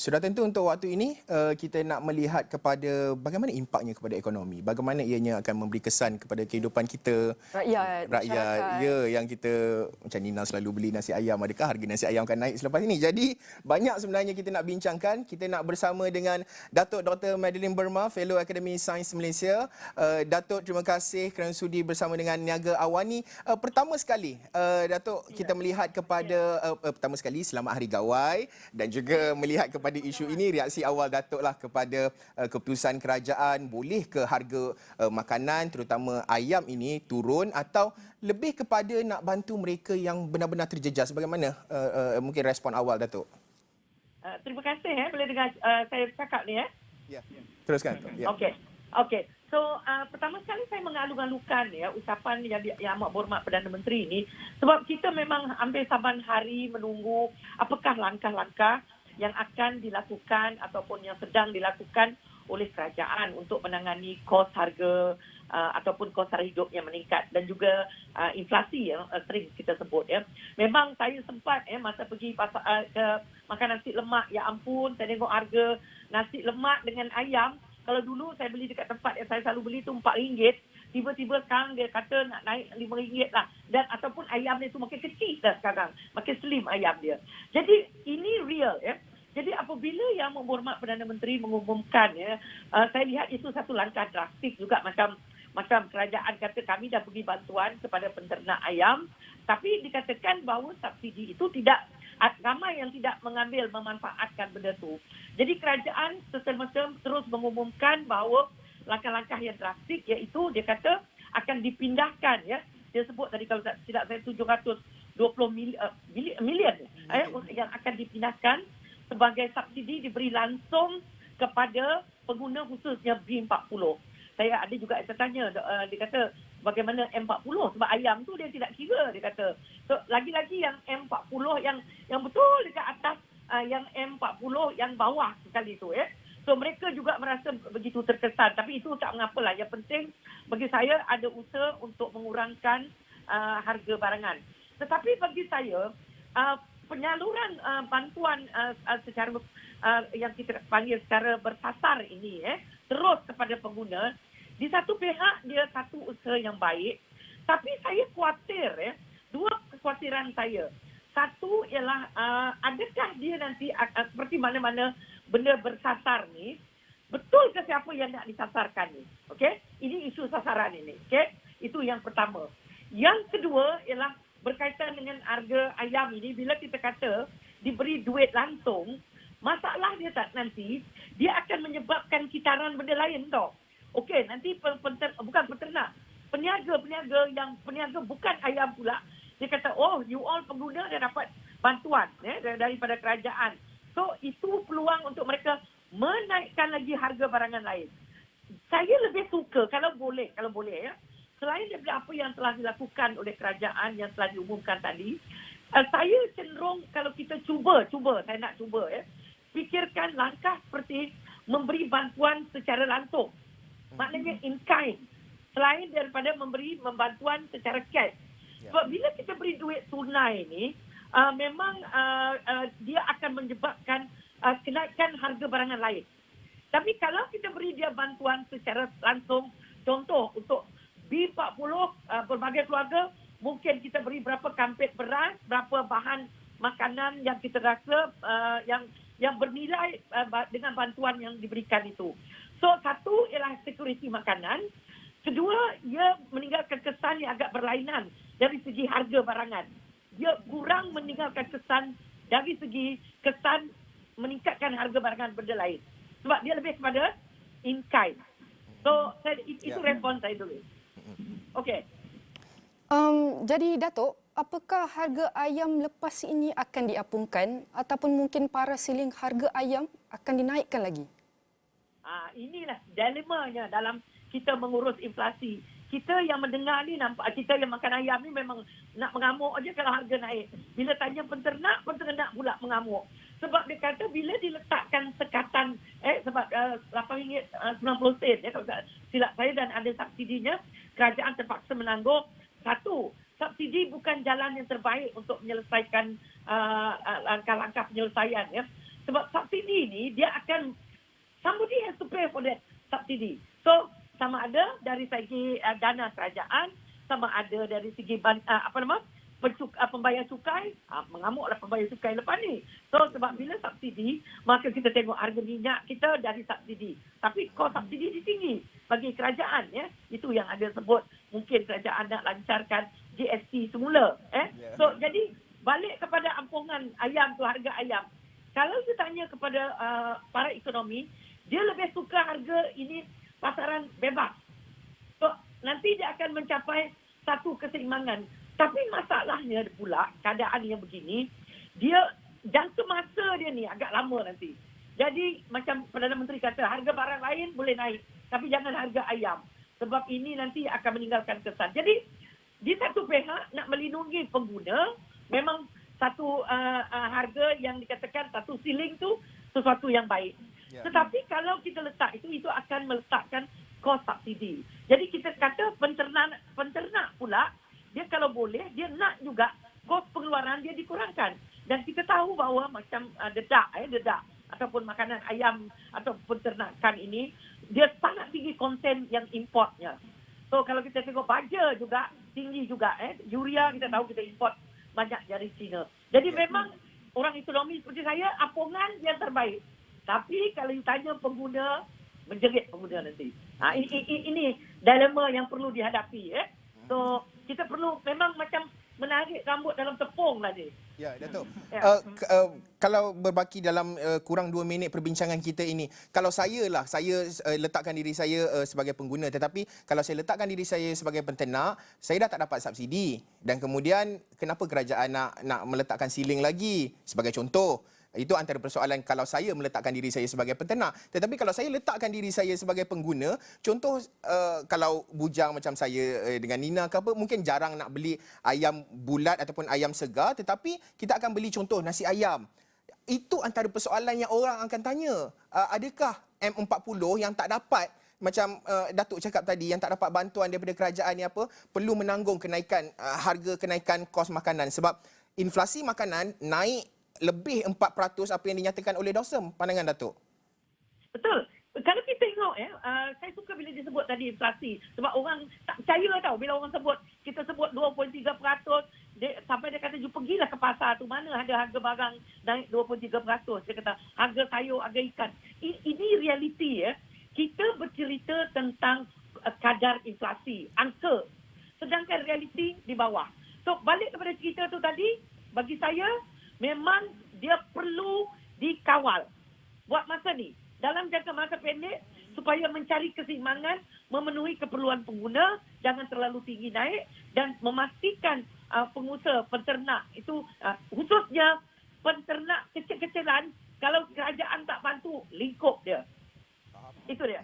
Sudah tentu untuk waktu ini kita nak melihat kepada bagaimana impaknya kepada ekonomi, bagaimana ianya akan memberi kesan kepada kehidupan kita, Rakyat, rakyat, masyarakat. ya, yang kita macam Nina selalu beli nasi ayam, adakah harga nasi ayam akan naik selepas ini? Jadi banyak sebenarnya kita nak bincangkan. Kita nak bersama dengan Datuk Dr. Madeline Burma, Fellow Akademi Sains Malaysia. Datuk, terima kasih kerana sudi bersama dengan Niaga Awani. Pertama sekali, Datuk, kita melihat kepada pertama sekali selamat Hari Gawai dan juga melihat kepada isu ini, reaksi awal Datuk lah kepada keputusan kerajaan boleh ke harga makanan terutama ayam ini turun atau lebih kepada nak bantu mereka yang benar-benar terjejas. Bagaimana mungkin respon awal Datuk? Terima kasih boleh dengar saya cakap ni Ya, teruskan. Ya. Okey. Okey. So pertama sekali saya mengalu-alukan ucapan yang amat berhormat Perdana Menteri ini sebab kita memang ambil saban hari menunggu apakah langkah-langkah yang akan dilakukan ataupun yang sedang dilakukan oleh kerajaan untuk menangani kos harga ataupun kos harga hidup yang meningkat dan juga inflasi yang sering kita sebut Memang saya sempat masa pergi pasar ke makan nasi lemak, ya ampun, saya tengok harga nasi lemak dengan ayam. Kalau dulu saya beli dekat tempat yang saya selalu beli tu RM4, tiba-tiba sekarang dia kata nak naik RM5 lah. Dan ataupun ayam dia tu makin kecil dah sekarang, makin slim ayam dia. Jadi ini real Jadi apabila yang berhormat Perdana Menteri mengumumkan saya lihat itu satu langkah drastik juga macam kerajaan kata kami dah beri bantuan kepada penternak ayam, tapi dikatakan bahawa subsidi itu tidak, ramai yang tidak mengambil memanfaatkan benda tu. Jadi kerajaan seterusnya terus mengumumkan bahawa langkah-langkah yang drastik iaitu dia kata akan dipindahkan dia sebut tadi kalau tidak saya 720 milion yang akan dipindahkan sebagai subsidi diberi langsung kepada pengguna khususnya B40. Saya ada juga yang tertanya, dia kata bagaimana M40 sebab ayam tu dia tidak kira, dia kata. So lagi-lagi yang M40 yang betul dekat atas, yang M40 yang bawah sekali tu So mereka juga merasa begitu terkesan, tapi itu tak mengapalah. Yang penting bagi saya ada usaha untuk mengurangkan harga barangan. Tetapi bagi saya penyaluran bantuan secara yang kita panggil secara bersasar ini terus kepada pengguna, di satu pihak dia satu usaha yang baik, tapi saya khawatir dua kekhawatiran saya. Satu ialah adakah dia nanti seperti mana-mana benda bersasar ni, betul ke siapa yang nak disasarkan ni? Okey, ini isu sasaran ini. Okey, itu yang pertama. Yang kedua ialah berkaitan dengan harga ayam ini. Bila kita kata diberi duit langsung, masalah dia nanti dia akan menyebabkan kitaran benda lain tau. Okey, nanti bukan peternak, peniaga yang peniaga bukan ayam pula, dia kata you all pengguna dah dapat bantuan daripada kerajaan. So itu peluang untuk mereka menaikkan lagi harga barangan lain. Saya lebih suka kalau boleh selain daripada apa yang telah dilakukan oleh kerajaan yang telah diumumkan tadi, saya cenderung kalau kita saya nak cuba fikirkan langkah seperti memberi bantuan secara langsung. Maknanya in kind. Selain daripada memberi bantuan secara cash. Sebab bila kita beri duit tunai ni, memang dia akan menyebabkan kenaikan harga barangan lain. Tapi kalau kita beri dia bantuan secara langsung, contoh untuk B40 berbagai keluarga, mungkin kita beri berapa kampit beras, berapa bahan makanan yang kita rasa yang bernilai dengan bantuan yang diberikan itu. So satu ialah security makanan. Kedua, ia meninggalkan kesan yang agak berlainan dari segi harga barangan. Dia kurang meninggalkan kesan dari segi kesan meningkatkan harga barangan benda lain. Sebab dia lebih kepada in kind. So itu respon saya dulu. Okey. Jadi Datuk, apakah harga ayam lepas ini akan diapungkan ataupun mungkin para siling harga ayam akan dinaikkan lagi? Inilah dilemanya dalam kita mengurus inflasi. Kita yang mendengar ni nampak, kita yang makan ayam ni memang nak mengamuk aja kalau harga naik. Bila tanya penternak pula mengamuk. Sebab dia kata bila diletakkan sekatan sebab RM8.90 kalau tak silap saya dan ada subsidinya, kerajaan terpaksa menanggung. Satu, subsidi bukan jalan yang terbaik untuk menyelesaikan langkah-langkah penyelesaian Sebab subsidi ni dia akan, somebody has to pay for that subsidi. So sama ada dari segi dana kerajaan, sama ada dari segi pembayar cukai. Mengamuklah pembayar cukai lepas ni. So sebab bila subsidi, maka kita tengok harga minyak kita dari subsidi. Tapi kos subsidi dia tinggi bagi kerajaan, ya. Itu yang ada sebut mungkin kerajaan nak lancarkan GST semula. So jadi balik kepada ampungan ayam tu, harga ayam. Kalau kita tanya kepada para ekonomi, dia lebih suka harga ini pasaran bebas. So, nanti dia akan mencapai satu keseimbangan. Tapi masalahnya pula, keadaan yang begini, dia jangka masa dia ni agak lama nanti. Jadi, macam Perdana Menteri kata, harga barang lain boleh naik. Tapi jangan harga ayam. Sebab ini nanti akan meninggalkan kesan. Jadi, di satu pihak nak melindungi pengguna, memang satu harga yang dikatakan satu ceiling tu sesuatu yang baik. Tetapi kalau kita letak itu akan meletakkan kos subsidi. Jadi kita kata penternak pula, dia kalau boleh, dia nak juga kos pengeluaran dia dikurangkan. Dan kita tahu bahawa macam dedak ataupun makanan ayam atau penternakan ini, dia sangat tinggi konten yang importnya. So kalau kita tengok baja juga tinggi juga. Urea kita tahu kita import banyak dari China. Jadi memang orang ekonomi seperti saya, ampungan yang terbaik. Tapi kalau ditanya pengguna, menjerit pengguna nanti. Ini dilema yang perlu dihadapi. So kita perlu memang macam menarik rambut dalam tepung lah ni. Ya, Datuk. Kalau berbaki dalam kurang 2 minit perbincangan kita ini, kalau saya letakkan diri saya sebagai pengguna, tetapi kalau saya letakkan diri saya sebagai penternak, saya dah tak dapat subsidi. Dan kemudian kenapa kerajaan nak meletakkan siling lagi? Sebagai contoh, itu antara persoalan kalau saya meletakkan diri saya sebagai penternak. Tetapi kalau saya letakkan diri saya sebagai pengguna, contoh kalau bujang macam saya dengan Nina ke apa, mungkin jarang nak beli ayam bulat ataupun ayam segar, tetapi kita akan beli contoh nasi ayam. Itu antara persoalan yang orang akan tanya. Adakah M40 yang tak dapat, macam Datuk cakap tadi, yang tak dapat bantuan daripada kerajaan ni apa, perlu menanggung kenaikan harga, kenaikan kos makanan. Sebab inflasi makanan naik lebih 4% apa yang dinyatakan oleh Dawsem. Pandangan Datuk? Betul. Kalau kita tengok, saya suka bila disebut tadi inflasi. Sebab orang tak percaya tau bila orang sebut, kita sebut 2.3%, sampai dia kata, pergilah ke pasar tu, mana ada harga barang naik 2.3%. Dia kata, harga sayur, harga ikan. Ini realiti. Kita bercerita tentang kadar inflasi, angka. Sedangkan realiti di bawah. So, balik kepada cerita tu tadi, bagi saya, memang dia perlu dikawal buat masa ni. Dalam jangka masa pendek, supaya mencari keseimbangan, memenuhi keperluan pengguna, jangan terlalu tinggi naik dan memastikan pengusaha, penternak itu, khususnya penternak kecil-kecilan, kalau kerajaan tak bantu, lingkup dia. Itu dia.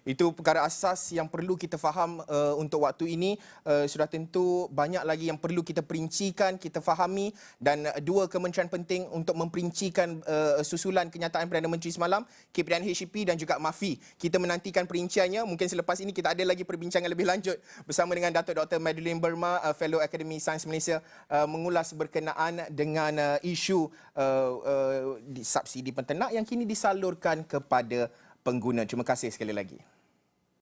Itu perkara asas yang perlu kita faham untuk waktu ini. Sudah tentu banyak lagi yang perlu kita perincikan, kita fahami, dan dua kementerian penting untuk memperincikan susulan kenyataan Perdana Menteri semalam, KPDN HEP dan juga MAFI. Kita menantikan perinciannya. Mungkin selepas ini kita ada lagi perbincangan lebih lanjut bersama dengan Datuk Dr. Madeline Burma, Fellow Akademi Sains Malaysia, mengulas berkenaan dengan isu subsidi penternak yang kini disalurkan kepada pengguna. Terima kasih sekali lagi.